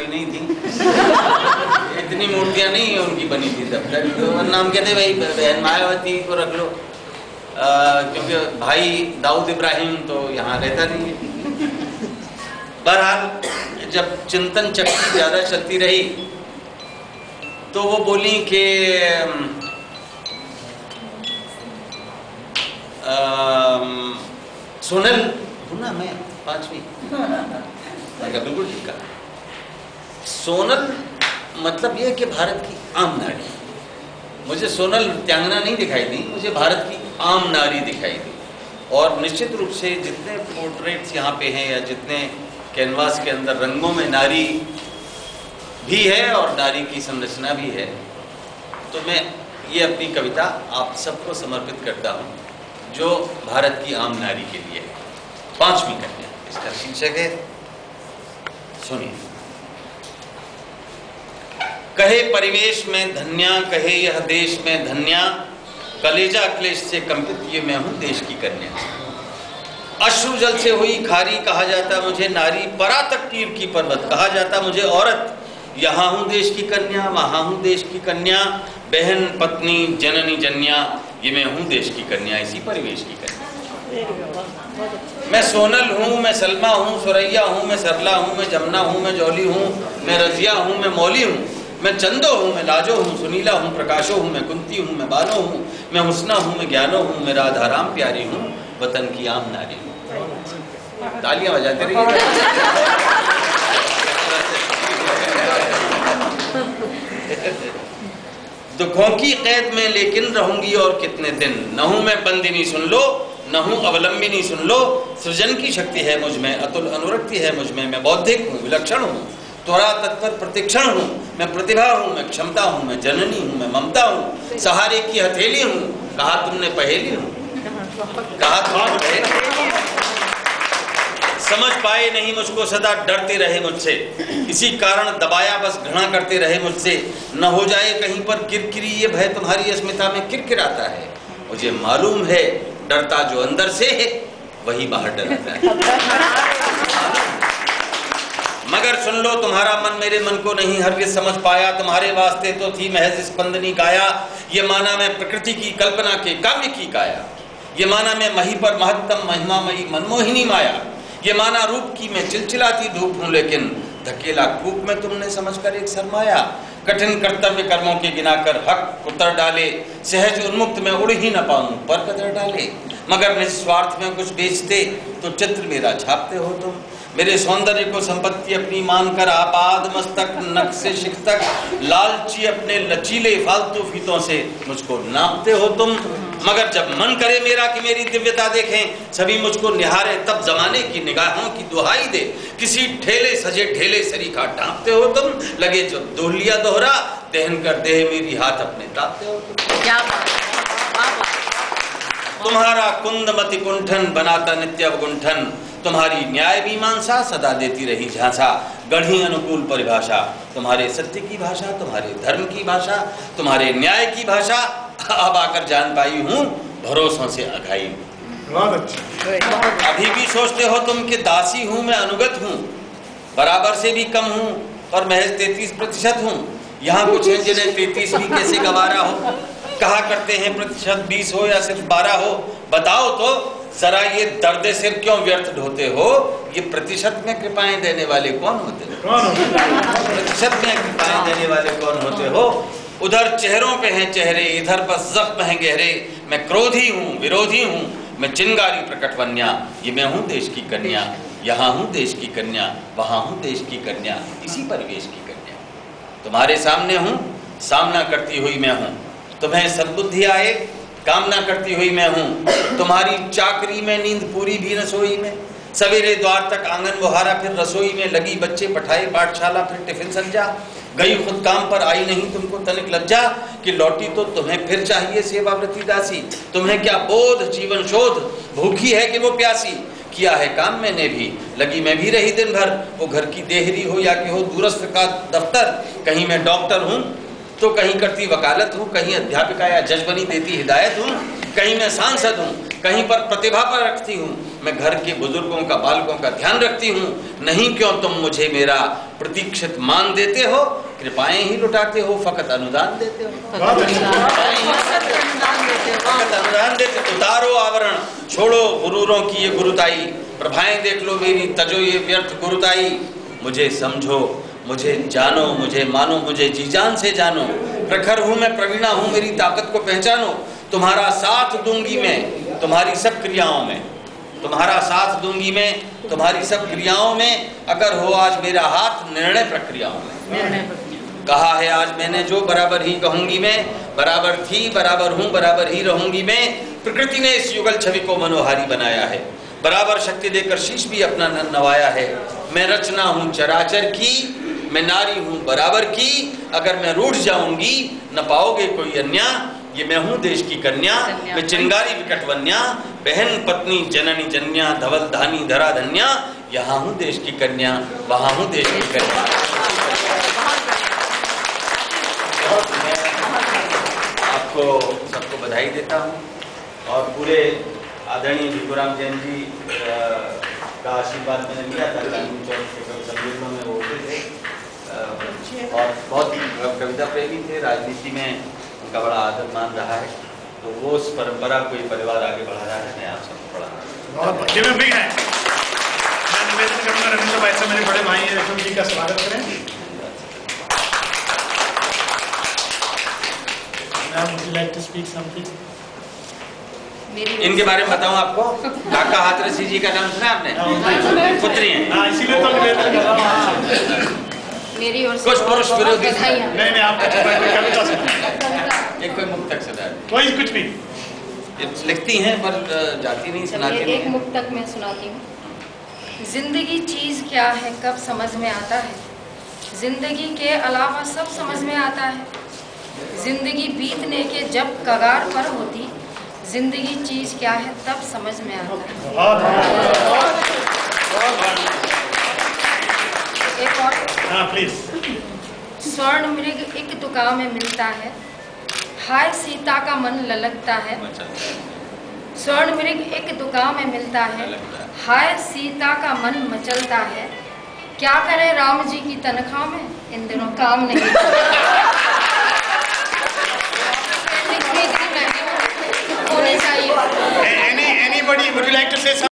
नहीं थी, इतनी मूर्तियां नहीं उनकी बनी थी तब तक, तो वरना हम कहते भाई बहन मायावती को रख लो, क्योंकि भाई दाऊद इब्राहिम तो यहाँ रहता नहीं है। बहरहाल जब चिंतन चक्की ज़्यादा चलती रही तो वो बोली कि सोनल हूँ ना मैं, 5वीं, बिल्कुल ठीक कहा। सोनल मतलब ये कि भारत की आम नारी। मुझे सोनल नृत्यांगना नहीं दिखाई दी, मुझे भारत की आम नारी दिखाई दी। और निश्चित रूप से जितने पोर्ट्रेट्स यहाँ पे हैं या जितने कैनवास के अंदर रंगों में नारी भी है और नारी की संरचना भी है, तो मैं ये अपनी कविता आप सबको समर्पित करता हूँ जो भारत की आम नारी के लिए है। 5वीं कन्या, इसका शीर्षक है, सुनिए। कहे परिवेश में धन्या, कहे यह देश में धन्या, कलेजा क्लेश से कंपित ये मैं हूं देश की कन्या। अश्रु जल से हुई खारी कहा जाता मुझे नारी, परातक तीर की पर्वत कहा जाता मुझे औरत। यहाँ हूं देश की कन्या, वहां हूं देश की कन्या, बहन पत्नी जननी जन्या, ये मैं हूं देश की कन्या, इसी परिवेश की कन्या। मैं सोनल हूँ, मैं सलमा हूँ, सुरैया हूँ, मैं सरला हूँ, मैं जमुना हूँ, मैं जौली हूँ, मैं रजिया हूँ, मैं मौली हूँ, मैं चंदो हूँ, मैं लाजो हूँ, सुनीला हूँ, प्रकाशो हूँ, मैं कुंती हूँ, मैं बानो हूँ, मैं हुस्ना हूँ, मैं ज्ञानो हूँ, मैं राधाराम प्यारी हूँ, वतन की आम नारी हूँ। तालियां बजाते रहिए। दुखों की कैद में लेकिन रहूंगी और कितने दिन, न हूं मैं बंदिनी सुन लो, न हूं अवलंबिनी सुन लो, सृजन की शक्ति है मुझ में, अतुल अनुरक्ति है मुझ में, मैं बौद्धिक हूँ, विलक्षण हूँ, त्वरा तत्पर प्रतिक्षण हूँ, मैं प्रतिभा हूँ, मैं क्षमता हूँ, मैं जननी हूँ, मैं ममता हूँ, सहारे की हथेली हूँ, कहा तुमने पहेली हूँ, कहा तुमने पहेली, समझ पाए नहीं मुझको सदा डरते रहे मुझसे, इसी कारण दबाया बस घृणा करते रहे मुझसे, न हो जाए कहीं पर किरकिरी ये भय तुम्हारी अस्मिता में किरकिराता है, मुझे मालूम है डरता जो अंदर से है वही बाहर डराता है। मगर सुन लो तुम्हारा मन मेरे मन को नहीं हरगिज समझ पाया, तुम्हारे वास्ते तो थी महज स्पंदनी काया, ये माना मैं प्रकृति की कल्पना के काव्य की काया, ये माना मैं मही पर महत्तम महिमामयी मनमोहिनी माया, ये माना रूप की मैं चिलचिलाती धूप हूँ, लेकिन धकेला कूप में तुमने समझकर एक सरमाया, कठिन कर्तव्य कर्मों के गिनाकर हक उतर डाले, सहज उन्मुक्त में उड़ ही न पाऊं पर कदर डाले, मगर निस्वार्थ में कुछ बेचते तो चित्र मेरा छापते हो तुम, मेरे सौंदर्य को संपत्ति अपनी मानकर आपाद मस्तक नख से शिख तक लालची अपने लचीले फालतू फीतों से मुझको नापते हो तुम, मगर जब मन करे मेरा कि मेरी दिव्यता देखें, सभी मुझको निहारे तब जमाने की निगाहों की दुहाई दे, किसी ठेले सजे ढेले सरीखा ढांपते हो तुम, लगे जो दोहलिया दोहरा दहन कर देह मेरी हाथ अपने तापते हो तुम। क्या तुम्हारा कुंदमति कुंठन बनाता नित्य अवगुंठन, तुम्हारी न्याय मीमांसा सदा देती रही झांसा, गढ़ी अनुकूल परिभाषा, तुम्हारे सत्य की भाषा, तुम्हारे धर्म की भाषा, तुम्हारे न्याय की भाषा, अब आकर जान पाई हूँ भरोसों से अघाई हूँ। अभी भी सोचते हो तुम कि दासी हूँ मैं अनुगत हूँ, बराबर से भी कम हूँ और महज 33% हूँ, यहाँ कुछ हैं जिन्हें 33 भी कैसे गवारा हो, कहा करते हैं प्रतिशत 20 हो या सिर्फ 12 हो, बताओ तो जरा ये दर्द सिर क्यों व्यर्थ ढोते हो, ये प्रतिशत में कृपाएं देने वाले कौन होते हो, प्रतिशत में कृपाएं देने वाले कौन होते हो, उधर चेहरों पे हैं चेहरे, इधर बस जख्म हैं गहरे, मैं क्रोधी हूँ विरोधी हूँ, मैं चिंगारी प्रकट वन्या, ये मैं हूँ देश की कन्या, यहाँ हूँ देश की कन्या, वहाँ हूँ देश की कन्या, इसी परिवेश की कन्या, तुम्हारे सामने हूँ सामना करती हुई मैं हूँ, तुम्हें सद्बुद्धि आए कामना करती हुई मैं हूँ, तुम्हारी चाकरी में नींद पूरी भी न सोई में, सवेरे द्वार तक आंगन बुहारा फिर रसोई में, लगी बच्चे पढ़ाई पाठशाला फिर टिफिन सज्जा, गई खुद काम पर आई नहीं तुमको तनिक लज्जा, कि लौटी तो तुम्हें फिर चाहिए सेवाव्रती दासी, तुम्हें क्या बोध जीवन शोध, भूखी है कि वो प्यासी, किया है काम मैंने भी, लगी मैं भी रही दिन भर, वो घर की देहरी हो या कि हो दूरस्थ का दफ्तर, कहीं मैं डॉक्टर हूँ तो कहीं करती वकालत हूँ, कहीं अध्यापिका या जज बनी देती हिदायत हूँ, कहीं मैं सांसद हूँ, कहीं पर प्रतिभा पर रखती हूँ, मैं घर के बुजुर्गों का बालकों का ध्यान रखती हूँ, नहीं क्यों तुम मुझे मेरा प्रतीक्षित मान देते हो, कृपाएं ही लुटाते हो, फकत अनुदान देते हो। फकत अनुदान देते। उतारो आवरण, छोड़ो गुरूरों की ये गुरुताई, प्रभाएं देख लो मेरी, तजो ये व्यर्थ गुरुताई। मुझे समझो, मुझे जानो, मुझे मानो, मुझे जी जान से जानो। प्रखर हूँ मैं, प्रवीणा हूँ, मेरी ताकत को पहचानो। तुम्हारा साथ दूंगी मैं तुम्हारी सब क्रियाओं में, तुम्हारा साथ दूंगी मैं तुम्हारी सब क्रियाओं में। अगर हो आज मेरा हाथ निर्णय प्रक्रियाओं में। कहा है आज मैंने जो, बराबर ही कहूंगी मैं। बराबर थी, बराबर हूँ, बराबर ही रहूंगी मैं। प्रकृति ने इस युगल छवि को मनोहारी बनाया है, बराबर शक्ति देकर शीश भी अपना नवाया है। मैं रचना हूँ चराचर की, मैं नारी हूँ बराबर की। अगर मैं रूठ जाऊंगी न पाओगे कोई अन्या। ये मैं हूँ देश की कन्या, मैं चिंगारी विकट वन्या। बहन पत्नी जननी जन्या, धवल धानी धरा धन्या। यहाँ हूँ देश की कन्या, वहाँ हूँ देश की कन्या। आपको सबको बधाई देता हूँ और पूरे आदरणीय भिखुराम जैन जी का आशीर्वाद मैंने लिया था। कानून चौक के कवि सम्मेलनों में वो होते थे और बहुत कविता प्रेमी थे। राजनीति में उनका बड़ा आदर मान रहा है, तो वो उस परंपरा को ये परिवार आगे बढ़ा रहा है। मैं आप सबको पढ़ा बहुत अच्छे में बिग है। मैं निवेदन करूंगा रविंद्र भाई से, मेरे बड़े भाई हैं रेशम जी का स्वागत करें। Like to speak something. इनके बारे में बताऊं आपको। काका हाथरसी जी का नाम सुना आपने? पुत्री हैं। इसीलिए तो निवेदन कर रहा हूं। मेरी ओर से कुछ पुरुष विरोधी नहीं आपको कविता सुना। एक कोई मुक्तक सुना, कोई कुछ भी लिखती हैं पर जाती नहीं, सुनाती नहीं। एक मुक्तक मैं सुनाती हूँ। जिंदगी चीज क्या है कब समझ में आता है, जिंदगी के अलावा सब समझ में आता है। जिंदगी बीतने के जब कगार पर होती, जिंदगी चीज क्या है तब समझ में आता है। एक और। हाँ प्लीज। स्वर्ण मृग एक दुकान में मिलता है, हाय सीता का मन ललकता है। स्वर्ण मृग एक दुकान में मिलता है, हाय सीता का मन मचलता है। क्या करे राम जी की तनख्वाह में इन दिनों काम नहीं।